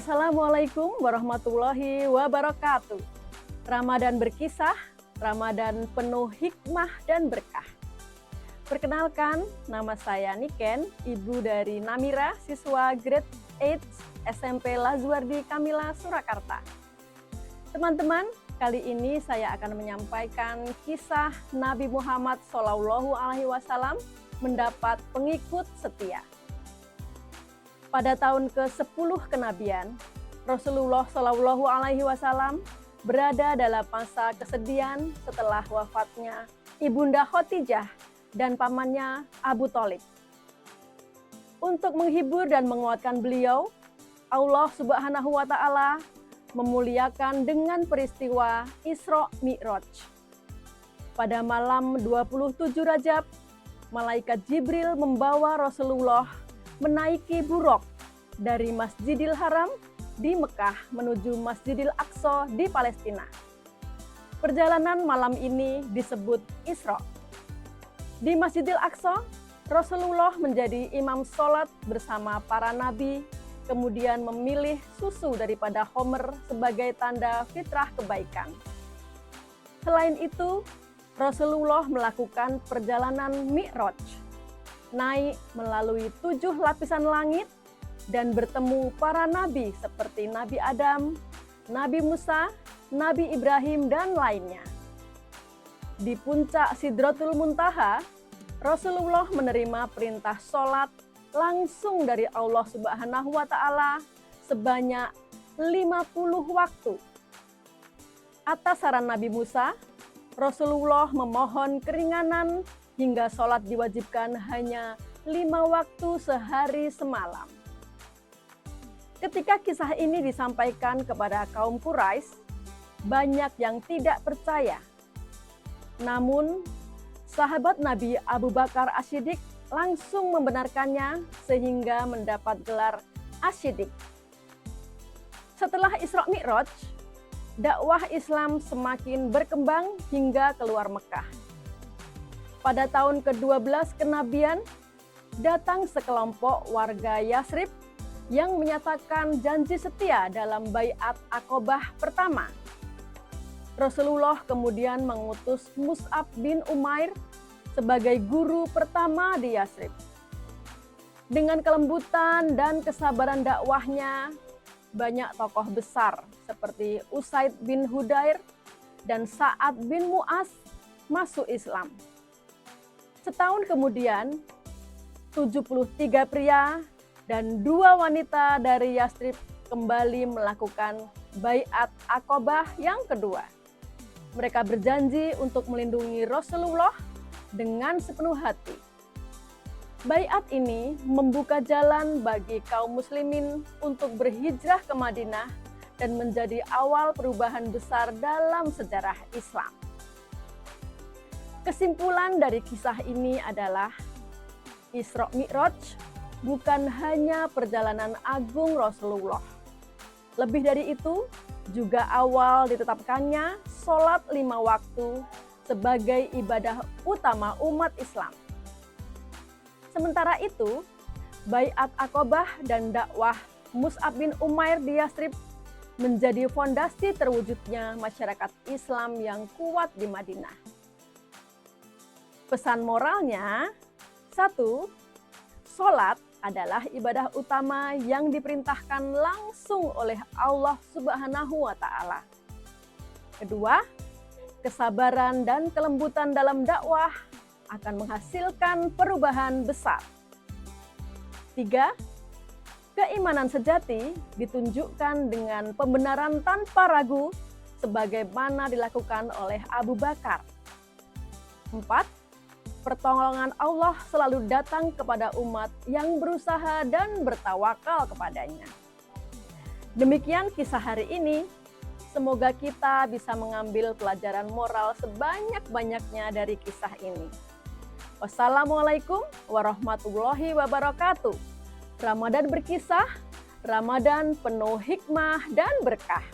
Assalamualaikum warahmatullahi wabarakatuh. Ramadan berkisah, Ramadan penuh hikmah dan berkah. Perkenalkan, nama saya Niken, ibu dari Namira, siswa grade 8 SMP Lazuardi Kamila, Surakarta. Teman-teman, kali ini saya akan menyampaikan kisah Nabi Muhammad SAW mendapat pengikut setia. Pada tahun ke-10 kenabian, Rasulullah SAW berada dalam masa kesedihan setelah wafatnya Ibunda Khadijah dan pamannya Abu Thalib. Untuk menghibur dan menguatkan beliau, Allah Subhanahu wa Ta'ala memuliakan dengan peristiwa Isra Mi'raj. Pada malam 27 Rajab, malaikat Jibril membawa Rasulullah menaiki buraq dari Masjidil Haram di Mekah menuju Masjidil Aqsa di Palestina. Perjalanan malam ini disebut Isra. Di Masjidil Aqsa, Rasulullah menjadi imam sholat bersama para nabi, kemudian memilih susu daripada Homer sebagai tanda fitrah kebaikan. Selain itu, Rasulullah melakukan perjalanan Mi'raj, naik melalui 7 lapisan langit dan bertemu para nabi seperti Nabi Adam, Nabi Musa, Nabi Ibrahim, dan lainnya. Di puncak Sidratul Muntaha, Rasulullah menerima perintah sholat langsung dari Allah Subhanahu wa Ta'ala sebanyak 50 waktu. Atas saran Nabi Musa, Rasulullah memohon keringanan hingga sholat diwajibkan hanya 5 waktu sehari semalam. Ketika kisah ini disampaikan kepada kaum Quraisy, banyak yang tidak percaya. Namun, sahabat Nabi Abu Bakar As-Siddiq langsung membenarkannya sehingga mendapat gelar As-Siddiq. Setelah Isra Mi'raj, dakwah Islam semakin berkembang hingga keluar Mekah. Pada tahun ke-12 kenabian, datang sekelompok warga Yasrib yang menyatakan janji setia dalam Baiat Aqobah pertama. Rasulullah kemudian mengutus Mus'ab bin Umair sebagai guru pertama di Yasrib. Dengan kelembutan dan kesabaran dakwahnya, banyak tokoh besar seperti Usaid bin Hudair dan Sa'ad bin Mu'az masuk Islam. Setahun kemudian, 73 pria dan 2 wanita dari Yasrib kembali melakukan Baiat Aqobah yang kedua. Mereka berjanji untuk melindungi Rasulullah dengan sepenuh hati. Baiat ini membuka jalan bagi kaum muslimin untuk berhijrah ke Madinah dan menjadi awal perubahan besar dalam sejarah Islam. Kesimpulan dari kisah ini adalah Isra Mi'raj bukan hanya perjalanan agung Rasulullah. Lebih dari itu, juga awal ditetapkannya sholat 5 waktu sebagai ibadah utama umat Islam. Sementara itu, Baiat Aqobah dan dakwah Mus'ab bin Umair di Yasrib menjadi fondasi terwujudnya masyarakat Islam yang kuat di Madinah. Pesan moralnya, 1. Sholat adalah ibadah utama yang diperintahkan langsung oleh Allah Subhanahu wa Ta'ala. 2. Kesabaran dan kelembutan dalam dakwah akan menghasilkan perubahan besar. 3. Keimanan sejati ditunjukkan dengan pembenaran tanpa ragu sebagaimana dilakukan oleh Abu Bakar. 4. Pertolongan Allah selalu datang kepada umat yang berusaha dan bertawakal kepadanya. Demikian kisah hari ini. Semoga kita bisa mengambil pelajaran moral sebanyak-banyaknya dari kisah ini. Wassalamualaikum warahmatullahi wabarakatuh. Ramadan berkisah, Ramadan penuh hikmah dan berkah.